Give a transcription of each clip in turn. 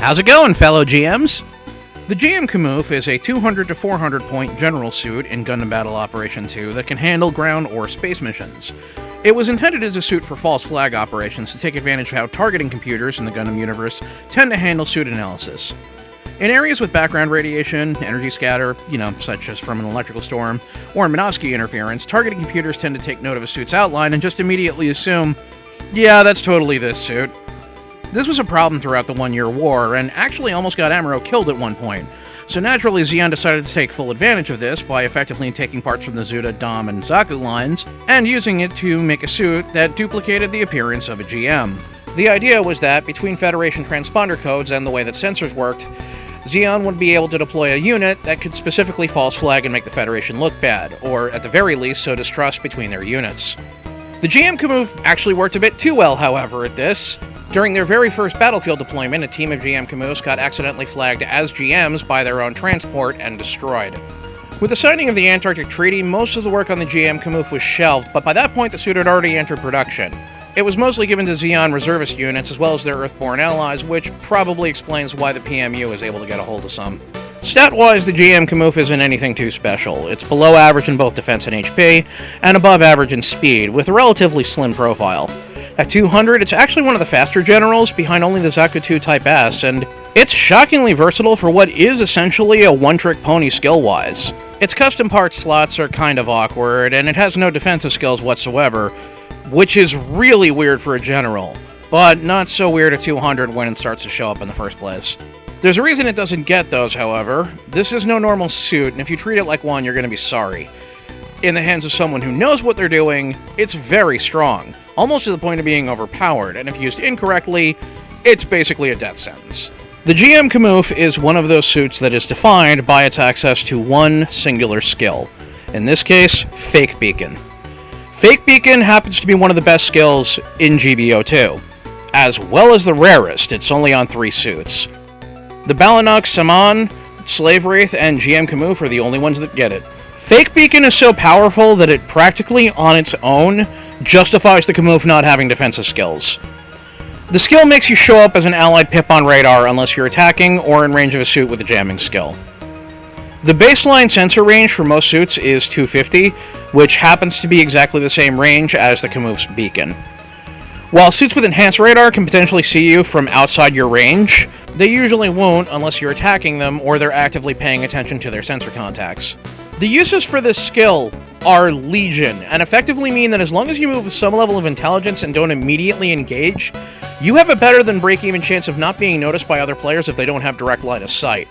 How's it going, fellow GMs? The GM Camouf is a 200 to 400 point general suit in Gundam Battle Operation 2 that can handle ground or space missions. It was intended as a suit for false flag operations to take advantage of how targeting computers in the Gundam universe tend to handle suit analysis. In areas with background radiation, energy scatter, such as from an electrical storm, or Minovsky interference, targeting computers tend to take note of a suit's outline and just immediately assume, yeah, that's totally this suit. This was a problem throughout the One-Year War, and actually almost got Amuro killed at one point. So naturally, Zeon decided to take full advantage of this by effectively taking parts from the Zuda, Dom, and Zaku lines, and using it to make a suit that duplicated the appearance of a GM. The idea was that, between Federation transponder codes and the way that sensors worked, Zeon would be able to deploy a unit that could specifically false flag and make the Federation look bad, or at the very least sow distrust between their units. The GM Camouf actually worked a bit too well, however, at this. During their very first battlefield deployment, a team of GM Camoufs got accidentally flagged as GMs by their own transport and destroyed. With the signing of the Antarctic Treaty, most of the work on the GM Camouf was shelved, but by that point the suit had already entered production. It was mostly given to Zeon reservist units as well as their Earthborn allies, which probably explains why the PMU was able to get a hold of some. Stat-wise, the GM Camouf isn't anything too special. It's below average in both defense and HP, and above average in speed, with a relatively slim profile. At 200, it's actually one of the faster generals, behind only the Zaku 2 Type S, and it's shockingly versatile for what is essentially a one-trick pony skill-wise. Its custom part slots are kind of awkward, and it has no defensive skills whatsoever, which is really weird for a general, but not so weird at 200 when it starts to show up in the first place. There's a reason it doesn't get those, however. This is no normal suit, and if you treat it like one, you're going to be sorry. In the hands of someone who knows what they're doing, it's very strong, almost to the point of being overpowered, and if used incorrectly, it's basically a death sentence. The GM Camouf is one of those suits that is defined by its access to one singular skill. In this case, Fake Beacon. Fake Beacon happens to be one of the best skills in GBO2. As well as the rarest, it's only on 3 suits. The Balanok, Saman, Slave Wraith, and GM Camouf are the only ones that get it. Fake Beacon is so powerful that it practically, on its own, justifies the Camouf not having defensive skills. The skill makes you show up as an allied pip on radar unless you're attacking or in range of a suit with a jamming skill. The baseline sensor range for most suits is 250, which happens to be exactly the same range as the Camouf's beacon. While suits with enhanced radar can potentially see you from outside your range, they usually won't unless you're attacking them or they're actively paying attention to their sensor contacts. The uses for this skill are legion, and effectively mean that as long as you move with some level of intelligence and don't immediately engage, you have a better than break-even chance of not being noticed by other players if they don't have direct line of sight.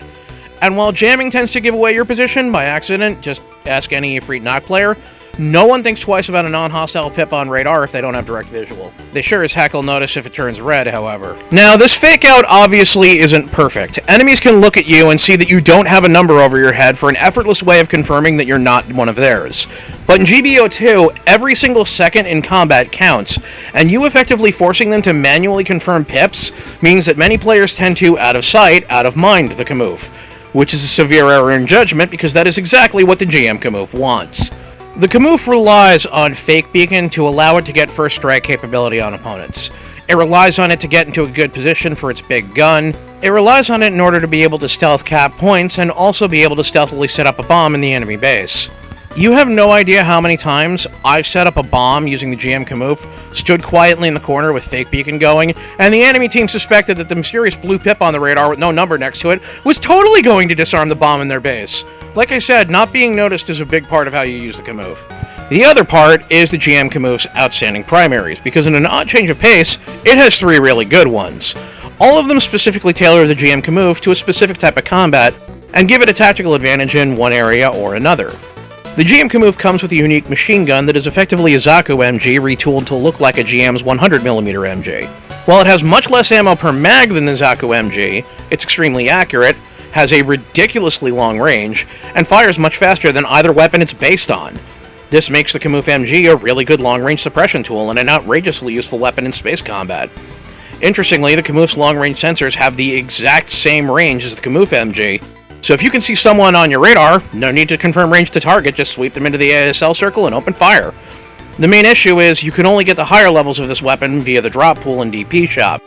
And while jamming tends to give away your position by accident, just ask any Ifrit Knock player, no one thinks twice about a non-hostile pip on radar if they don't have direct visual. They sure as heck will notice if it turns red, however. Now, this fake-out obviously isn't perfect. Enemies can look at you and see that you don't have a number over your head for an effortless way of confirming that you're not one of theirs. But in GBO2, every single second in combat counts, and you effectively forcing them to manually confirm pips means that many players tend to, out of sight, out of mind, the Camouf, which is a severe error in judgment because that is exactly what the GM Camouf wants. The Camouf relies on Fake Beacon to allow it to get first strike capability on opponents. It relies on it to get into a good position for its big gun. It relies on it in order to be able to stealth cap points and also be able to stealthily set up a bomb in the enemy base. You have no idea how many times I've set up a bomb using the GM Camouf, stood quietly in the corner with Fake Beacon going, and the enemy team suspected that the mysterious blue pip on the radar with no number next to it was totally going to disarm the bomb in their base. Like I said, not being noticed is a big part of how you use the Camouf. The other part is the GM Camouf's outstanding primaries, because in an odd change of pace, it has 3 really good ones. All of them specifically tailor the GM Camouf to a specific type of combat, and give it a tactical advantage in one area or another. The GM Camouf comes with a unique machine gun that is effectively a Zaku MG retooled to look like a GM's 100mm MG. While it has much less ammo per mag than the Zaku MG, it's extremely accurate, has a ridiculously long range, and fires much faster than either weapon it's based on. This makes the Camouf MG a really good long-range suppression tool and an outrageously useful weapon in space combat. Interestingly, the Camouf's long-range sensors have the exact same range as the Camouf MG, so if you can see someone on your radar, no need to confirm range to target, just sweep them into the ASL circle and open fire. The main issue is you can only get the higher levels of this weapon via the drop pool and DP shop.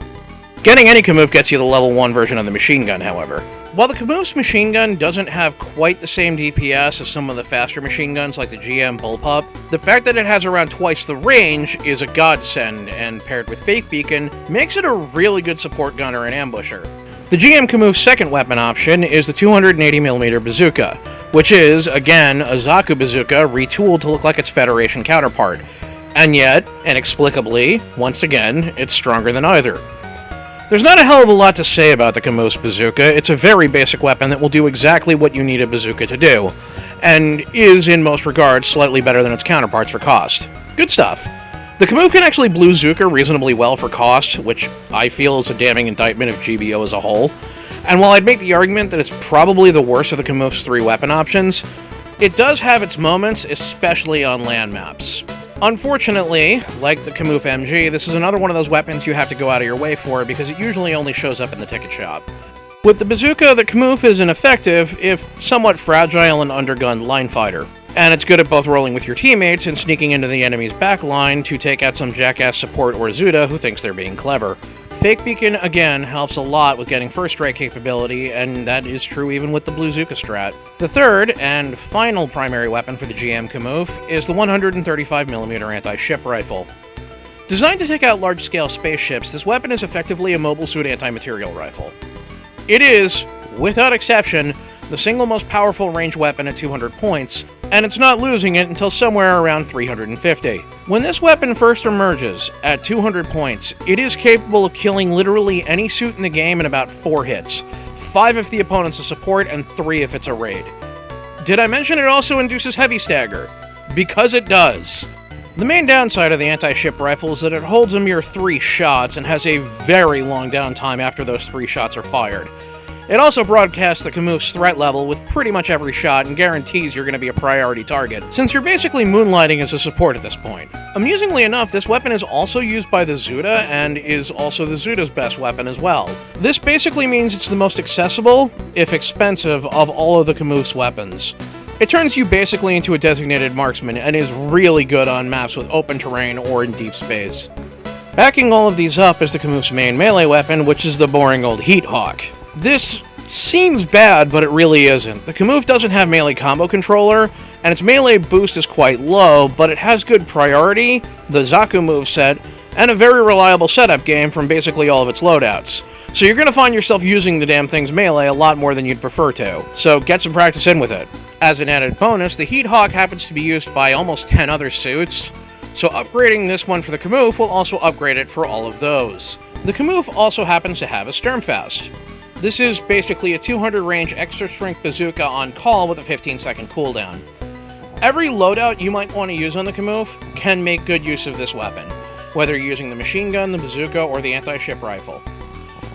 Getting any Camouf gets you the level 1 version of the machine gun, however. While the Camouf's machine gun doesn't have quite the same DPS as some of the faster machine guns like the GM Bullpup, the fact that it has around twice the range is a godsend, and paired with Fake Beacon, makes it a really good support gunner and ambusher. The GM Camouf's second weapon option is the 280mm bazooka, which is, again, a Zaku bazooka retooled to look like its Federation counterpart. And yet, inexplicably, once again, it's stronger than either. There's not a hell of a lot to say about the Camouf's bazooka. It's a very basic weapon that will do exactly what you need a bazooka to do, and is, in most regards, slightly better than its counterparts for cost. Good stuff. The Camouf can actually bazooka reasonably well for cost, which I feel is a damning indictment of GBO as a whole. And while I'd make the argument that it's probably the worst of the Camouf's 3 weapon options, it does have its moments, especially on land maps. Unfortunately, like the Camouf MG, this is another one of those weapons you have to go out of your way for because it usually only shows up in the ticket shop. With the bazooka, the Camouf is an effective, if somewhat fragile and undergunned line fighter, and it's good at both rolling with your teammates and sneaking into the enemy's back line to take out some jackass support or Zuda who thinks they're being clever. Fake Beacon, again, helps a lot with getting first strike capability, and that is true even with the Blue-Zuka strat. The third, and final primary weapon for the GM Camouf, is the 135mm anti-ship rifle. Designed to take out large-scale spaceships, this weapon is effectively a mobile suit anti-material rifle. It is, without exception, the single most powerful range weapon at 200 points, and it's not losing it until somewhere around 350. When this weapon first emerges, at 200 points, it is capable of killing literally any suit in the game in about 4 hits. 5 if the opponent's a support, and 3 if it's a raid. Did I mention it also induces heavy stagger? Because it does. The main downside of the anti-ship rifle is that it holds a mere 3 shots and has a very long downtime after those 3 shots are fired. It also broadcasts the Camouf's threat level with pretty much every shot and guarantees you're going to be a priority target, since you're basically moonlighting as a support at this point. Amusingly enough, this weapon is also used by the Zuda, and is also the Zuda's best weapon as well. This basically means it's the most accessible, if expensive, of all of the Camouf's weapons. It turns you basically into a designated marksman, and is really good on maps with open terrain or in deep space. Backing all of these up is the Camouf's main melee weapon, which is the boring old Heat Hawk. This seems bad, but it really isn't. The Camouf doesn't have melee combo controller, and its melee boost is quite low, but it has good priority, the Zaku moveset, and a very reliable setup game from basically all of its loadouts. So you're going to find yourself using the damn thing's melee a lot more than you'd prefer to, so get some practice in with it. As an added bonus, the Heat Hawk happens to be used by almost 10 other suits, so upgrading this one for the Camouf will also upgrade it for all of those. The Camouf also happens to have a Sturmfast. This is basically a 200 range extra strength bazooka on call with a 15-second cooldown. Every loadout you might want to use on the Camouf can make good use of this weapon, whether you're using the machine gun, the bazooka, or the anti-ship rifle.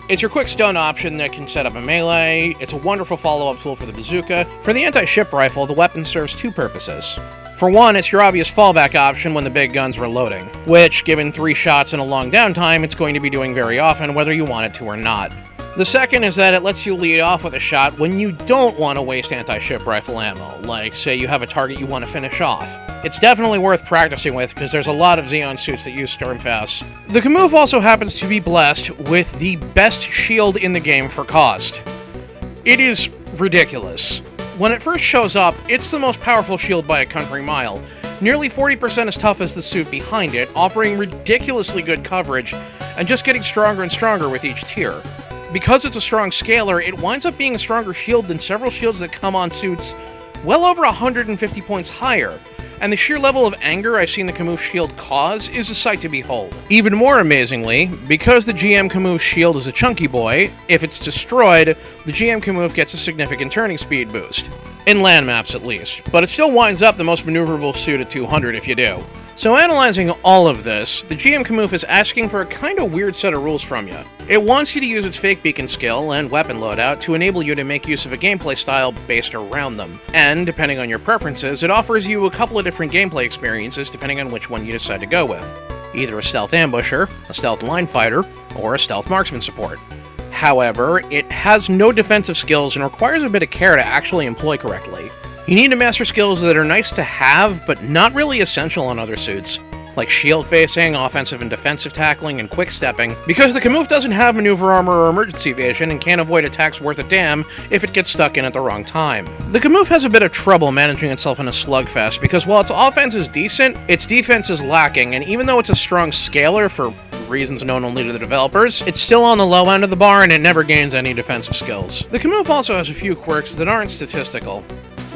It's your quick stun option that can set up a melee. It's a wonderful follow-up tool for the bazooka. For the anti-ship rifle, the weapon serves 2 purposes. For one, it's your obvious fallback option when the big guns are loading, which, given 3 shots and a long downtime, it's going to be doing very often whether you want it to or not. The second is that it lets you lead off with a shot when you don't want to waste anti-ship rifle ammo, like say you have a target you want to finish off. It's definitely worth practicing with because there's a lot of Xeon suits that use Sturmfasts. The Camouf also happens to be blessed with the best shield in the game for cost. It is ridiculous. When it first shows up, it's the most powerful shield by a country mile, nearly 40% as tough as the suit behind it, offering ridiculously good coverage, and just getting stronger and stronger with each tier. Because it's a strong scaler, it winds up being a stronger shield than several shields that come on suits well over 150 points higher, and the sheer level of anger I've seen the Camouf shield cause is a sight to behold. Even more amazingly, because the GM Camouf shield is a chunky boy, if it's destroyed, the GM Camouf gets a significant turning speed boost. In land maps at least, but it still winds up the most maneuverable suit at 200 if you do. So analyzing all of this, the GM Camouf is asking for a kinda weird set of rules from you. It wants you to use its Fake Beacon skill and weapon loadout to enable you to make use of a gameplay style based around them. And, depending on your preferences, it offers you a couple of different gameplay experiences depending on which one you decide to go with. Either a stealth ambusher, a stealth line fighter, or a stealth marksman support. However, it has no defensive skills and requires a bit of care to actually employ correctly. You need to master skills that are nice to have, but not really essential on other suits. like shield facing, offensive and defensive tackling, and quick stepping, because the Camouf doesn't have maneuver armor or emergency evasion and can't avoid attacks worth a damn if it gets stuck in at the wrong time. The Camouf has a bit of trouble managing itself in a slugfest, because while its offense is decent, its defense is lacking, and even though it's a strong scaler for reasons known only to the developers, it's still on the low end of the bar and it never gains any defensive skills. The Camouf also has a few quirks that aren't statistical.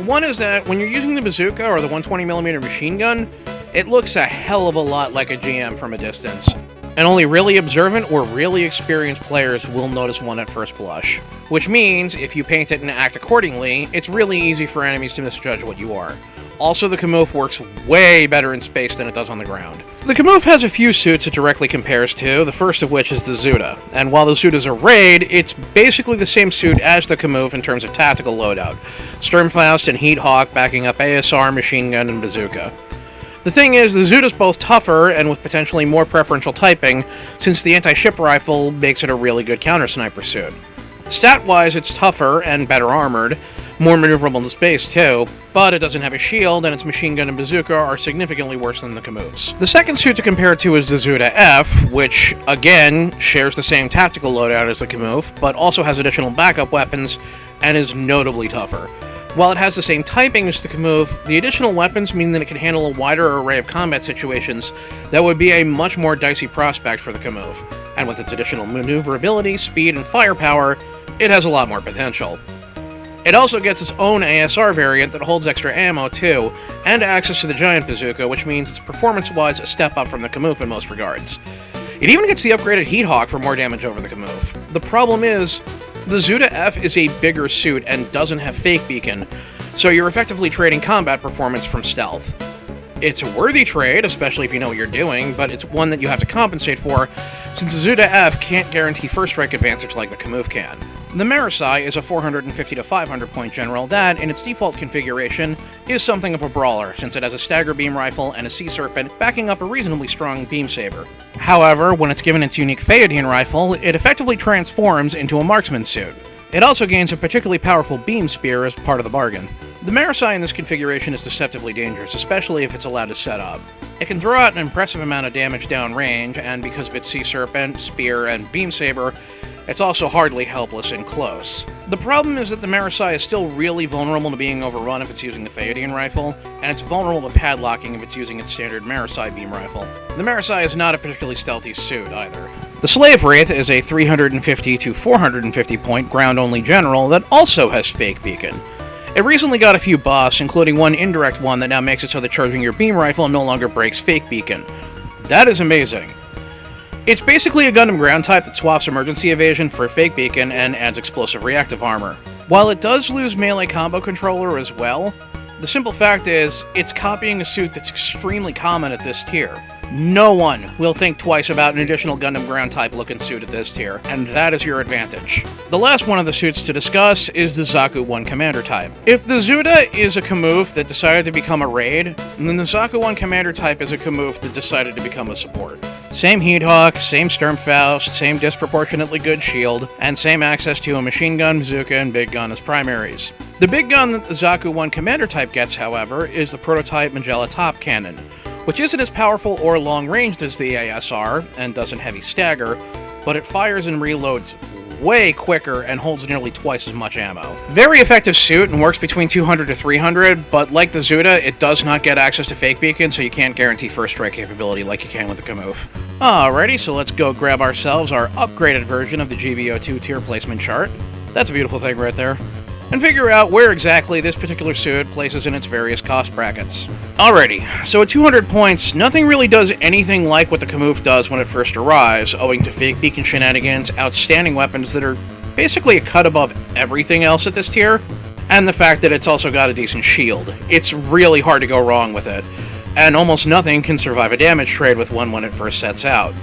One is that when you're using the bazooka or the 120mm machine gun, it looks a hell of a lot like a GM from a distance, and only really observant or really experienced players will notice one at first blush. Which means, if you paint it and act accordingly, it's really easy for enemies to misjudge what you are. Also, the Camouf works way better in space than it does on the ground. The Camouf has a few suits it directly compares to, the first of which is the Zuda, and while the Zuda is a raid, it's basically the same suit as the Camouf in terms of tactical loadout. Sturmfaust and Heat Hawk backing up ASR, machine gun, and bazooka. The thing is, the Zuda's both tougher and with potentially more preferential typing, since the anti-ship rifle makes it a really good counter-sniper suit. Stat-wise, it's tougher and better armored, more maneuverable in space too, but it doesn't have a shield, and its machine gun and bazooka are significantly worse than the Camouf's. The second suit to compare it to is the Zuda F, which, again, shares the same tactical loadout as the Camouf, but also has additional backup weapons, and is notably tougher. While it has the same typing as the Camouf, the additional weapons mean that it can handle a wider array of combat situations that would be a much more dicey prospect for the Camouf, and with its additional maneuverability, speed, and firepower, it has a lot more potential. It also gets its own ASR variant that holds extra ammo too, and access to the giant bazooka, which means it's performance-wise a step up from the Camouf in most regards. It even gets the upgraded Heat Hawk for more damage over the Camouf. The problem is, the Zuda F is a bigger suit and doesn't have fake beacon, so you're effectively trading combat performance from stealth. It's a worthy trade, especially if you know what you're doing, but it's one that you have to compensate for, since the Zuda F can't guarantee first strike advantage like the Camouf can. The Marasai is a 450 to 500 point general that, in its default configuration, is something of a brawler, since it has a stagger beam rifle and a Sea Serpent backing up a reasonably strong beam saber. However, when it's given its unique Phaeodine rifle, it effectively transforms into a marksman suit. It also gains a particularly powerful beam spear as part of the bargain. The Marasai in this configuration is deceptively dangerous, especially if it's allowed to set up. It can throw out an impressive amount of damage downrange, and because of its Sea Serpent, spear, and beam saber, it's also hardly helpless in close. The problem is that the Marasai is still really vulnerable to being overrun if it's using the Phaeodine rifle, and it's vulnerable to padlocking if it's using its standard Marasai beam rifle. The Marasai is not a particularly stealthy suit either. The Slave Wraith is a 350 to 450 point ground-only general that also has fake beacon. It recently got a few buffs, including one indirect one that now makes it so that charging your beam rifle no longer breaks fake beacon. That is amazing. It's basically a Gundam ground type that swaps emergency evasion for fake beacon and adds explosive reactive armor. While it does lose melee combo controller as well, the simple fact is, it's copying a suit that's extremely common at this tier. No one will think twice about an additional Gundam ground type looking suit at this tier, and that is your advantage. The last one of the suits to discuss is the Zaku 1 Commander type. If the Zuda is a Camouf that decided to become a raid, then the Zaku 1 Commander type is a Camouf that decided to become a support. Same Heat Hawk, same Sturmfaust, same disproportionately good shield, and same access to a machine gun, bazooka, and big gun as primaries. The big gun that the Zaku 1 Commander type gets, however, is the prototype Magella Top Cannon, which isn't as powerful or long-ranged as the ASR, and doesn't heavy stagger, but it fires and reloads way quicker and holds nearly twice as much ammo. Very effective suit and works between 200 to 300, but like the Zuda, it does not get access to fake beacon, so you can't guarantee first strike capability like you can with the Camouf. Alrighty, so let's go grab ourselves our upgraded version of the GBO2 tier placement chart. That's a beautiful thing right there. And figure out where exactly this particular suit places in its various cost brackets. Alrighty, so at 200 points, nothing really does anything like what the Camouf does when it first arrives, owing to fake beacon shenanigans, outstanding weapons that are basically a cut above everything else at this tier, and the fact that it's also got a decent shield. It's really hard to go wrong with it, and almost nothing can survive a damage trade with one when it first sets out.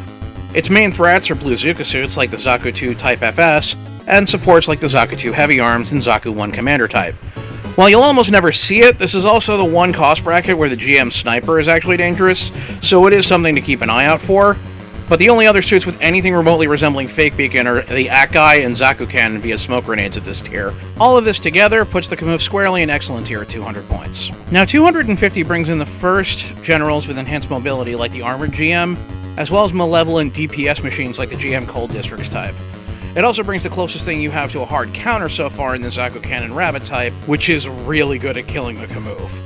Its main threats are blue Zuka suits like the Zaku 2 Type FS, and supports like the Zaku 2 Heavy Arms and Zaku 1 Commander type. While you'll almost never see it, this is also the one cost bracket where the GM Sniper is actually dangerous, so it is something to keep an eye out for. But the only other suits with anything remotely resembling Fake Beacon are the Akai and Zaku Cannon via smoke grenades at this tier. All of this together puts the Camouf squarely in excellent tier at 200 points. Now 250 brings in the first generals with enhanced mobility like the Armored GM, as well as malevolent DPS machines like the GM Cold Districts type. It also brings the closest thing you have to a hard counter so far in the Zaku Cannon Rabbit type, which is really good at killing the Camouf.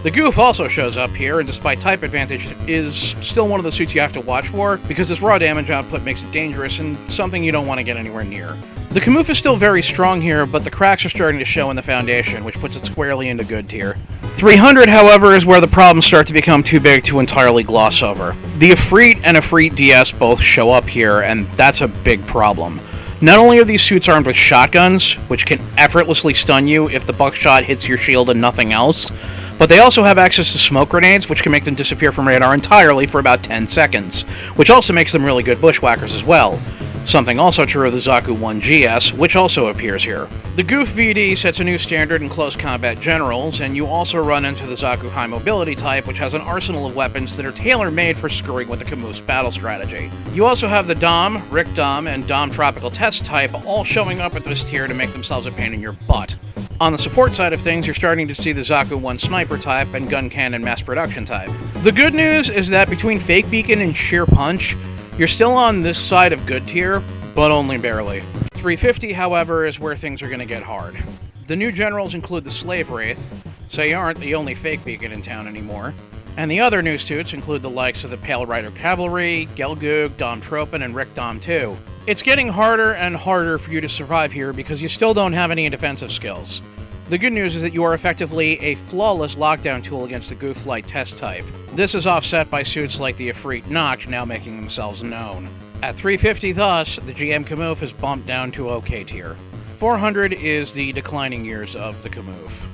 The Goof also shows up here, and despite type advantage, is still one of the suits you have to watch for, because this raw damage output makes it dangerous and something you don't want to get anywhere near. The Camouf is still very strong here, but the cracks are starting to show in the foundation, which puts it squarely into good tier. 300, however, is where the problems start to become too big to entirely gloss over. The Ifrit and Ifrit DS both show up here, and that's a big problem. Not only are these suits armed with shotguns, which can effortlessly stun you if the buckshot hits your shield and nothing else, but they also have access to smoke grenades, which can make them disappear from radar entirely for about 10 seconds, which also makes them really good bushwhackers as well. Something also true of the Zaku 1 GS, which also appears here. The Goof VD sets a new standard in close combat generals, and you also run into the Zaku High Mobility type, which has an arsenal of weapons that are tailor-made for screwing with the Camouf's battle strategy. You also have the Dom, Rick Dom, and Dom Tropical Test type all showing up at this tier to make themselves a pain in your butt. On the support side of things, you're starting to see the Zaku 1 Sniper type and Gun Cannon Mass Production type. The good news is that between Fake Beacon and Sheer Punch, you're still on this side of good tier, but only barely. 350, however, is where things are going to get hard. The new generals include the Slave Wraith, so you aren't the only Fake Beacon in town anymore. And the other new suits include the likes of the Pale Rider Cavalry, Gelgoog, Dom Tropin, and Rick Dom 2. It's getting harder and harder for you to survive here because you still don't have any defensive skills. The good news is that you are effectively a flawless lockdown tool against the Goof Light Test type. This is offset by suits like the Ifrit Noct now making themselves known. At 350 thus, the GM Camouf is bumped down to OK tier. 400 is the declining years of the Camouf.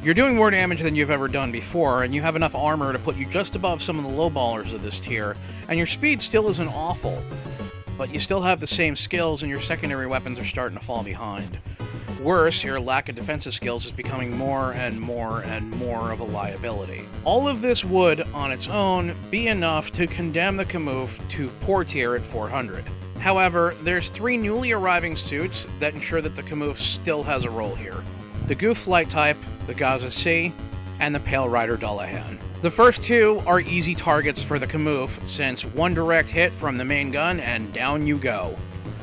You're doing more damage than you've ever done before, and you have enough armor to put you just above some of the lowballers of this tier, and your speed still isn't awful. But you still have the same skills, and your secondary weapons are starting to fall behind. Worse, your lack of defensive skills is becoming more and more and more of a liability. All of this would, on its own, be enough to condemn the Camouf to poor tier at 400. However, there's 3 newly arriving suits that ensure that the Camouf still has a role here. The Goof Flight type, the Gaza C, and the Pale Rider Dullahan. The first 2 are easy targets for the Camouf, since one direct hit from the main gun and down you go.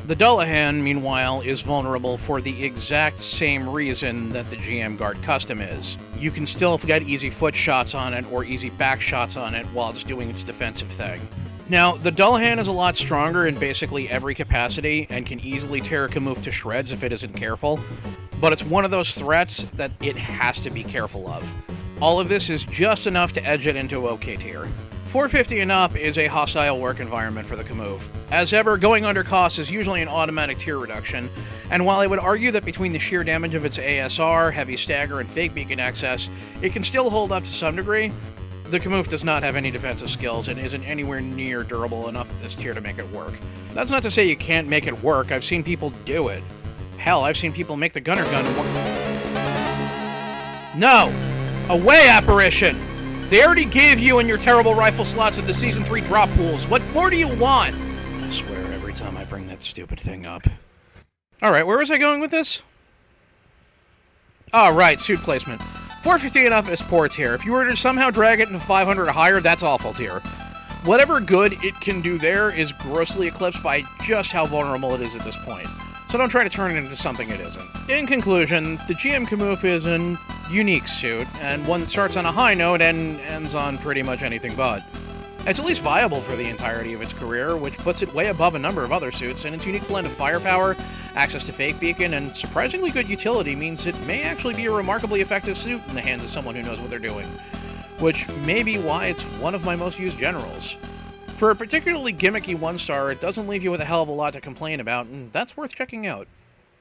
The Dullahan, meanwhile, is vulnerable for the exact same reason that the GM Guard Custom is. You can still get easy foot shots on it or easy back shots on it while it's doing its defensive thing. Now, the Dullahan is a lot stronger in basically every capacity and can easily tear a Camouf to shreds if it isn't careful, but it's one of those threats that it has to be careful of. All of this is just enough to edge it into OK tier. 450 and up is a hostile work environment for the Camouf. As ever, going under cost is usually an automatic tier reduction, and while I would argue that between the sheer damage of its ASR, heavy stagger, and fake beacon access, it can still hold up to some degree, the Camouf does not have any defensive skills and isn't anywhere near durable enough at this tier to make it work. That's not to say you can't make it work, I've seen people do it. Hell, I've seen people make the gunner gun and No! Away, Apparition! They already gave you and your terrible rifle slots at the Season 3 drop pools. What more do you want? I swear every time I bring that stupid thing up. Alright, where was I going with this? Oh, right, suit placement. 450 and up is poor tier. If you were to somehow drag it into 500 or higher, that's awful tier. Whatever good it can do there is grossly eclipsed by just how vulnerable it is at this point. So don't try to turn it into something it isn't. In conclusion, the GM Camouf is an unique suit, and one that starts on a high note and ends on pretty much anything but. It's at least viable for the entirety of its career, which puts it way above a number of other suits, and its unique blend of firepower, access to fake beacon, and surprisingly good utility means it may actually be a remarkably effective suit in the hands of someone who knows what they're doing. Which may be why it's one of my most used generals. For a particularly gimmicky 1-star, it doesn't leave you with a hell of a lot to complain about, and that's worth checking out.